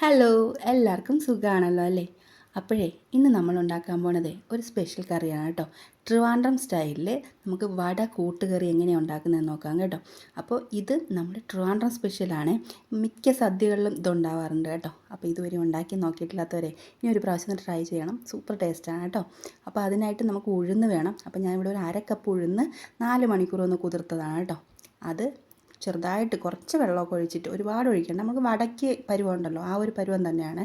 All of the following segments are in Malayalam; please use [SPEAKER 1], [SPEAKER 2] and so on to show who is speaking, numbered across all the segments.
[SPEAKER 1] ഹലോ, എല്ലാവർക്കും സുഖമാണല്ലോ അല്ലേ? അപ്പോഴേ ഇന്ന് നമ്മൾ ഉണ്ടാക്കാൻ പോണത് ഒരു സ്പെഷ്യൽ കറിയാണ് കേട്ടോ. ട്രിവാൻഡ്രം സ്റ്റൈലിൽ നമുക്ക് വട കൂട്ടുകറി എങ്ങനെയാണ് ഉണ്ടാക്കുന്നതെന്ന് നോക്കാം കേട്ടോ. അപ്പോൾ ഇത് നമ്മുടെ ട്രിവാൻഡ്രം സ്പെഷ്യലാണ്. മിക്ക സദ്യകളിലും ഇതുണ്ടാവാറുണ്ട് കേട്ടോ. അപ്പോൾ ഇതുവരെ ഉണ്ടാക്കി നോക്കിയിട്ടില്ലാത്തവരെ ഇനി ഒരു പ്രാവശ്യം ട്രൈ ചെയ്യണം. സൂപ്പർ ടേസ്റ്റാണ് കേട്ടോ. അപ്പോൾ അതിനായിട്ട് നമുക്ക് ഉഴുന്ന് വേണം. അപ്പോൾ ഞാനിവിടെ ഒരു 1/2 കപ്പ് ഉഴുന്ന് 4 മണിക്കൂർ ഒന്ന് കുതിർത്തതാണ് കേട്ടോ. അത് ചെറുതായിട്ട് കുറച്ച് വെള്ളമൊക്കെ ഒഴിച്ചിട്ട് ഒരുപാട് ഒഴിക്കണ്ട, നമുക്ക് വടയ്ക്ക് പരുവമുണ്ടല്ലോ ആ ഒരു പരുവം തന്നെയാണ്.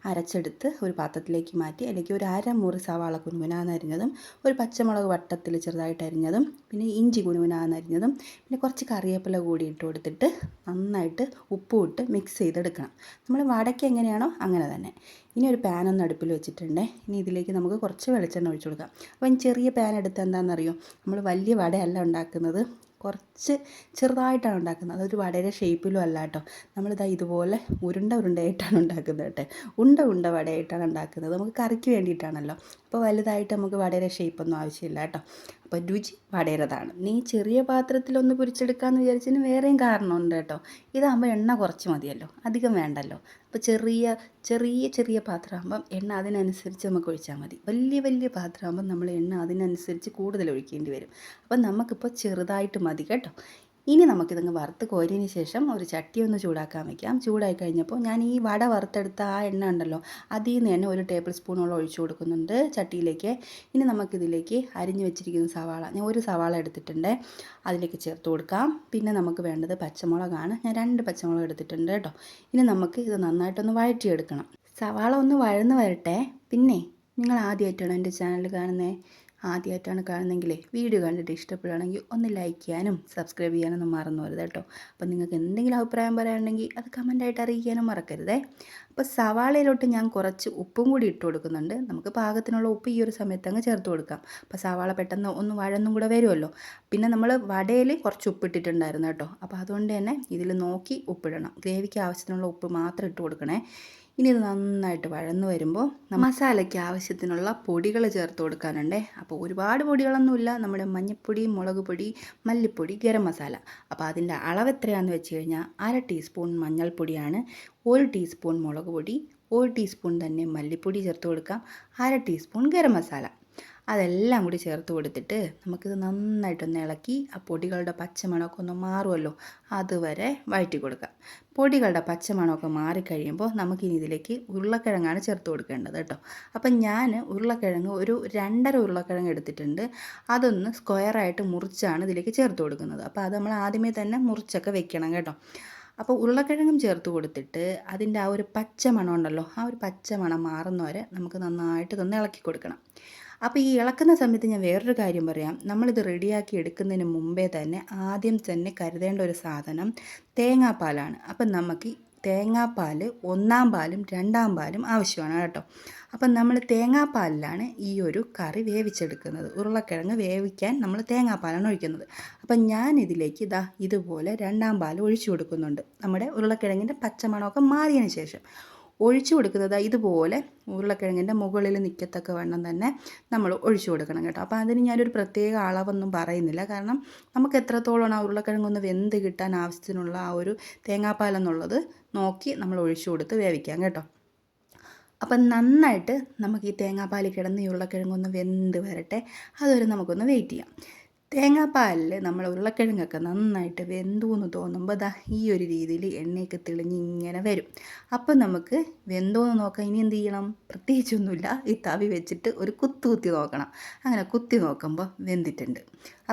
[SPEAKER 1] അരച്ചെടുത്ത് ഒരു പാത്രത്തിലേക്ക് മാറ്റി അതിലേക്ക് ഒരു അരമുറി സവാള കുനുകുനാന്ന് അരിഞ്ഞതും, ഒരു പച്ചമുളക് വട്ടത്തിൽ ചെറുതായിട്ട് അരിഞ്ഞതും, പിന്നെ ഇഞ്ചി കുനുകുനാന്ന് അരിഞ്ഞതും, പിന്നെ കുറച്ച് കറിവേപ്പില കൂടി ഇട്ട് കൊടുത്തിട്ട് നന്നായിട്ട് ഉപ്പും ഇട്ട് മിക്സ് ചെയ്തെടുക്കണം. നമ്മൾ വടയ്ക്ക് എങ്ങനെയാണോ അങ്ങനെ തന്നെ. ഇനി ഒരു പാൻ ഒന്ന് അടുപ്പിൽ വെച്ചിട്ടുണ്ട്. ഇനി ഇതിലേക്ക് നമുക്ക് കുറച്ച് വെളിച്ചെണ്ണ ഒഴിച്ചു കൊടുക്കാം. അപ്പം ചെറിയ പാൻ എടുത്ത് എന്താണെന്നറിയോ, നമ്മൾ വലിയ വടയല്ല ഉണ്ടാക്കുന്നത്, കുറച്ച് ചെറുതായിട്ടാണ് ഉണ്ടാക്കുന്നത്. അതൊരു വടയുടെ ഷേപ്പിലും അല്ല കേട്ടോ. നമ്മളിതാ ഇതുപോലെ ഉരുണ്ടയായിട്ടാണ് ഉണ്ടാക്കുന്നത് കേട്ടോ. ഉണ്ട വടയായിട്ടാണ് ഉണ്ടാക്കുന്നത്. നമുക്ക് കറിക്ക് വേണ്ടിയിട്ടാണല്ലോ. അപ്പോൾ വലുതായിട്ട് നമുക്ക് വടയുടെ ഷേപ്പൊന്നും ആവശ്യമില്ല കേട്ടോ. അപ്പോൾ രുചി വടയുടേതാണ്. നീ ചെറിയ പാത്രത്തിലൊന്ന് പൊരിച്ചെടുക്കാമെന്ന് വിചാരിച്ചതിന് വേറെയും കാരണമുണ്ട് കേട്ടോ. ഇതാകുമ്പോൾ എണ്ണ കുറച്ച് മതിയല്ലോ, അധികം വേണ്ടല്ലോ. അപ്പോൾ ചെറിയ പാത്രമാകുമ്പം എണ്ണ അതിനനുസരിച്ച് നമുക്ക് ഒഴിച്ചാൽ മതി. വലിയ പാത്രമാകുമ്പം നമ്മൾ എണ്ണ അതിനനുസരിച്ച് കൂടുതൽ ഒഴിക്കേണ്ടി വരും. അപ്പം നമുക്കിപ്പോൾ ചെറുതായിട്ട് മതി കേട്ടോ. ഇനി നമുക്കിതങ്ങ് വറുത്ത് കോരിയതിന് ശേഷം ഒരു ചട്ടി ഒന്ന് ചൂടാക്കാൻ വയ്ക്കാം. ചൂടായി കഴിഞ്ഞപ്പോൾ ഞാൻ ഈ വട വറുത്തെടുത്ത ആ എണ്ണ ഉണ്ടല്ലോ, അതിൽ നിന്ന് തന്നെ 1 ടേബിൾ സ്പൂണോളം ഒഴിച്ചു കൊടുക്കുന്നുണ്ട് ചട്ടിയിലേക്ക്. ഇനി നമുക്കിതിലേക്ക് അരിഞ്ഞു വെച്ചിരിക്കുന്ന സവാള, ഞാൻ 1 സവാള എടുത്തിട്ടുണ്ട്, അതിലേക്ക് ചേർത്ത് കൊടുക്കാം. പിന്നെ നമുക്ക് വേണ്ടത് പച്ചമുളകാണ്. ഞാൻ 2 പച്ചമുളക് എടുത്തിട്ടുണ്ട് കേട്ടോ. ഇനി നമുക്ക് ഇത് നന്നായിട്ടൊന്ന് വഴറ്റിയെടുക്കണം. സവാള ഒന്ന് വഴന്ന് വരട്ടെ. പിന്നെ നിങ്ങൾ ആദ്യമായിട്ടാണ് എൻ്റെ ചാനൽ കാണുന്നത്, ആദ്യമായിട്ടാണ് കാണുന്നതെങ്കിൽ വീഡിയോ കണ്ടിട്ട് ഇഷ്ടപ്പെടുകയാണെങ്കിൽ ഒന്ന് ലൈക്ക് ചെയ്യാനും സബ്സ്ക്രൈബ് ചെയ്യാനൊന്നും മറന്നു വരുത് കേട്ടോ. അപ്പോൾ നിങ്ങൾക്ക് എന്തെങ്കിലും അഭിപ്രായം പറയാനുണ്ടെങ്കിൽ അത് കമൻറ്റായിട്ട് അറിയിക്കാനും മറക്കരുതേ. അപ്പോൾ സവാളയിലോട്ട് ഞാൻ കുറച്ച് ഉപ്പും കൂടി ഇട്ട് കൊടുക്കുന്നുണ്ട്. നമുക്ക് പാകത്തിനുള്ള ഉപ്പ് ഈ ഒരു സമയത്ത് അങ്ങ് ചേർത്ത് കൊടുക്കാം. അപ്പോൾ സവാള പെട്ടെന്ന് ഒന്ന് വഴന്നും കൂടെ വരുമല്ലോ. പിന്നെ നമ്മൾ വടയിൽ കുറച്ച് ഉപ്പിട്ടിട്ടുണ്ടായിരുന്നു കേട്ടോ. അപ്പോൾ അതുകൊണ്ട് തന്നെ ഇതിൽ നോക്കി ഉപ്പിടണം. ഗ്രേവിക്ക് ആവശ്യത്തിനുള്ള ഉപ്പ് മാത്രം ഇട്ട് കൊടുക്കണേ. ഇനി ഇത് നന്നായിട്ട് വഴന്ന് വരുമ്പോൾ മസാലയ്ക്ക് ആവശ്യത്തിനുള്ള പൊടികൾ ചേർത്ത് കൊടുക്കാനുണ്ട്. അപ്പോൾ ഒരുപാട് പൊടികളൊന്നുമില്ല. നമ്മുടെ മഞ്ഞൾപ്പൊടി, മുളക് പൊടി, മല്ലിപ്പൊടി, ഗരം മസാല. അപ്പോൾ അതിൻ്റെ അളവ് എത്രയാണെന്ന് വെച്ച് കഴിഞ്ഞാൽ 1/2 ടീസ്പൂൺ മഞ്ഞൾപ്പൊടിയാണ്, 1 ടീസ്പൂൺ മുളക് പൊടി, 1 ടീസ്പൂൺ തന്നെ മല്ലിപ്പൊടി ചേർത്ത് കൊടുക്കാം, 1/2 ടീസ്പൂൺ ഗരം മസാല. അതെല്ലാം കൂടി ചേർത്ത് കൊടുത്തിട്ട് നമുക്കിത് നന്നായിട്ടൊന്ന് ഇളക്കി ആ പൊടികളുടെ പച്ചമണമൊക്കെ ഒന്ന് മാറുമല്ലോ, അതുവരെ വഴറ്റി കൊടുക്കാം. പൊടികളുടെ പച്ചമണമൊക്കെ മാറിക്കഴിയുമ്പോൾ നമുക്കിനി ഇതിലേക്ക് ഉരുളക്കിഴങ്ങാണ് ചേർത്ത് കൊടുക്കേണ്ടത് കേട്ടോ. അപ്പം ഞാൻ ഉരുളക്കിഴങ്ങ് ഒരു 2.5 ഉരുളക്കിഴങ്ങ് എടുത്തിട്ടുണ്ട്. അതൊന്ന് സ്ക്വയറായിട്ട് മുറിച്ചാണ് ഇതിലേക്ക് ചേർത്ത് കൊടുക്കുന്നത്. അപ്പോൾ അത് നമ്മൾ ആദ്യമേ തന്നെ മുറിച്ചൊക്കെ വെക്കണം കേട്ടോ. അപ്പോൾ ഉരുളക്കിഴങ്ങും ചേർത്ത് കൊടുത്തിട്ട് അതിൻ്റെ ആ ഒരു പച്ചമണം ഉണ്ടല്ലോ, ആ ഒരു പച്ചമണം മാറുന്നവരെ നമുക്ക് നന്നായിട്ട് ഇതൊന്ന് ഇളക്കി കൊടുക്കണം. അപ്പോൾ ഈ ഇളക്കുന്ന സമയത്ത് ഞാൻ വേറൊരു കാര്യം പറയാം. നമ്മളിത് റെഡിയാക്കി എടുക്കുന്നതിന് മുമ്പേ തന്നെ ആദ്യം തന്നെ കരുതേണ്ട ഒരു സാധനം തേങ്ങാപ്പാലാണ്. അപ്പം നമുക്ക് തേങ്ങാപ്പാൽ 1-ാം പാലും 2-ാം പാലും ആവശ്യമാണ് കേട്ടോ. അപ്പം നമ്മൾ തേങ്ങാപ്പാലിലാണ് ഈ ഒരു കറി വേവിച്ചെടുക്കുന്നത്. ഉരുളക്കിഴങ്ങ് വേവിക്കാൻ നമ്മൾ തേങ്ങാപ്പാലാണ് ഒഴിക്കുന്നത്. അപ്പം ഞാനിതിലേക്ക് ഇതുപോലെ 2-ാം പാൽ ഒഴിച്ചു കൊടുക്കുന്നുണ്ട്. നമ്മുടെ ഉരുളക്കിഴങ്ങിൻ്റെ പച്ചമണമൊക്കെ മാറിയതിന് ശേഷം ഒഴിച്ചു കൊടുക്കുന്നത് ഇതുപോലെ ഉരുളക്കിഴങ്ങിൻ്റെ മുകളിൽ നിൽക്കത്തക്ക വണ്ണം തന്നെ നമ്മൾ ഒഴിച്ചു കൊടുക്കണം കേട്ടോ. അപ്പോൾ അതിന് ഞാനൊരു പ്രത്യേക അളവൊന്നും പറയുന്നില്ല, കാരണം നമുക്ക് എത്രത്തോളം ആ ഉരുളക്കിഴങ്ങൊന്ന് വെന്ത് കിട്ടാൻ ആവശ്യത്തിനുള്ള ആ ഒരു തേങ്ങാപ്പാലെന്നുള്ളത് നോക്കി നമ്മൾ ഒഴിച്ചു കൊടുത്ത് വേവിക്കാം കേട്ടോ. അപ്പം നന്നായിട്ട് നമുക്ക് ഈ തേങ്ങാപ്പാൽ കിടന്ന് ഈ ഉരുളക്കിഴങ്ങൊന്ന് വെന്ത് വരട്ടെ, അതുവരെ നമുക്കൊന്ന് വെയിറ്റ് ചെയ്യാം. തേങ്ങാപ്പാലിൽ നമ്മൾ ഉരുളക്കിഴങ്ങൊക്കെ നന്നായിട്ട് വെന്തു എന്ന് തോന്നുമ്പോൾ ഈ ഒരു രീതിയിൽ എണ്ണയൊക്കെ തെളിഞ്ഞ് ഇങ്ങനെ വരും. അപ്പം നമുക്ക് വെന്തോന്ന് നോക്കാം. ഇനി എന്ത് ചെയ്യണം? പ്രത്യേകിച്ചൊന്നുമില്ല, ഈ തവി വെച്ചിട്ട് ഒരു കുത്തി നോക്കണം. അങ്ങനെ കുത്തി നോക്കുമ്പോൾ വെന്തിട്ടുണ്ട്.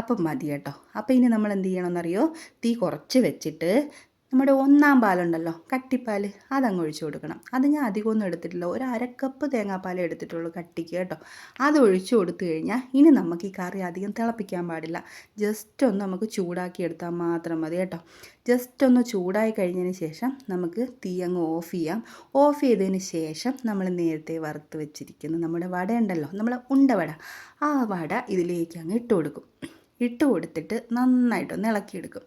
[SPEAKER 1] അപ്പം മതി കേട്ടോ. അപ്പോൾ ഇനി നമ്മൾ എന്ത് ചെയ്യണമെന്നറിയോ? തീ കുറച്ച് വെച്ചിട്ട് നമ്മുടെ 1-ാം പാലുണ്ടല്ലോ, കട്ടിപ്പാൽ, അതങ്ങ് ഒഴിച്ചു കൊടുക്കണം. അത് ഞാൻ അധികമൊന്നും എടുത്തിട്ടില്ല, ഒരു 1/2 കപ്പ് തേങ്ങാപ്പാലേ എടുത്തിട്ടുള്ളൂ കട്ടിക്ക് കേട്ടോ. അത് ഒഴിച്ചു കൊടുത്തു കഴിഞ്ഞാൽ ഇനി നമുക്ക് ഈ കറി അധികം തിളപ്പിക്കാൻ പാടില്ല. ജസ്റ്റ് ഒന്ന് നമുക്ക് ചൂടാക്കി എടുത്താൽ മാത്രം മതി കേട്ടോ. ജസ്റ്റ് ഒന്ന് ചൂടായി കഴിഞ്ഞതിന് ശേഷം നമുക്ക് തീ അങ്ങ് ഓഫ് ചെയ്യാം. ഓഫ് ചെയ്തതിന് ശേഷം നമ്മൾ നേരത്തെ വറുത്ത് വെച്ചിരിക്കുന്ന നമ്മുടെ വട ഉണ്ടല്ലോ, നമ്മളെ ഉണ്ടവട, ആ വട ഇതിലേക്ക് അങ്ങ് ഇട്ട് കൊടുക്കും. ഇട്ട് കൊടുത്തിട്ട് നന്നായിട്ടൊന്ന് ഇളക്കിയെടുക്കും.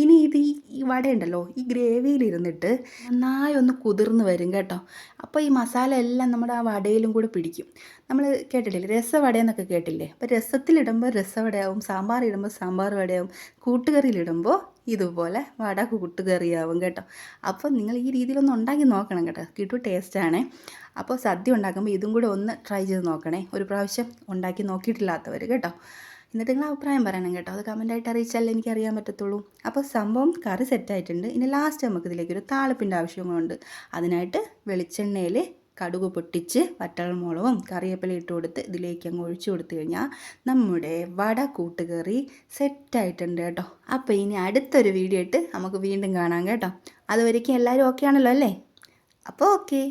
[SPEAKER 1] ഇനി ഇത് ഈ വടയുണ്ടല്ലോ ഈ ഗ്രേവിയിലിരുന്നിട്ട് നന്നായി ഒന്ന് കുതിർന്ന് വരും കേട്ടോ. അപ്പോൾ ഈ മസാല എല്ലാം നമ്മുടെ ആ വടയിലും കൂടെ പിടിക്കും. നമ്മൾ കേട്ടിട്ടില്ലേ രസവടയെന്നൊക്കെ കേട്ടില്ലേ? അപ്പോൾ രസത്തിലിടുമ്പോൾ രസവടയാവും, സാമ്പാറിടുമ്പോൾ സാമ്പാർ വടയാവും, കൂട്ടുകറിയിലിടുമ്പോൾ ഇതുപോലെ വട കൂട്ടുകറിയാവും കേട്ടോ. അപ്പോൾ നിങ്ങൾ ഈ രീതിയിലൊന്ന് ഉണ്ടാക്കി നോക്കണം കേട്ടോ, കിട്ടു ടേസ്റ്റാണേ. അപ്പോൾ സദ്യ ഉണ്ടാക്കുമ്പോൾ ഇതും കൂടെ ഒന്ന് ട്രൈ ചെയ്ത് നോക്കണേ, ഒരു പ്രാവശ്യം ഉണ്ടാക്കി നോക്കിയിട്ടില്ലാത്തവർ കേട്ടോ. എന്നിട്ട് നിങ്ങൾ അഭിപ്രായം പറയണം കേട്ടോ, അത് കമൻറ്റായിട്ട് അറിയിച്ചാലേ എനിക്കറിയാൻ പറ്റത്തുള്ളൂ. അപ്പോൾ സംഭവം കറി സെറ്റായിട്ടുണ്ട്. ഇനി ലാസ്റ്റ് നമുക്ക് ഇതിലേക്കൊരു താളിപ്പിൻ്റെ ആവശ്യമുണ്ട്. അതിനായിട്ട് വെളിച്ചെണ്ണയിൽ കടുക് പൊട്ടിച്ച് വറ്റൽമുളകും കറിവേപ്പില ഇട്ട് കൊടുത്ത് ഇതിലേക്ക് അങ്ങ് ഒഴിച്ചു കൊടുത്തു കഴിഞ്ഞാൽ നമ്മുടെ വട കൂട്ടുകറി സെറ്റായിട്ടുണ്ട് കേട്ടോ. അപ്പോൾ ഇനി അടുത്തൊരു വീഡിയോ ഇട്ട് നമുക്ക് വീണ്ടും കാണാം കേട്ടോ. അതുവരേക്കും എല്ലാവരും ഓക്കെ ആണല്ലോ അല്ലേ? അപ്പോൾ ഓക്കെ.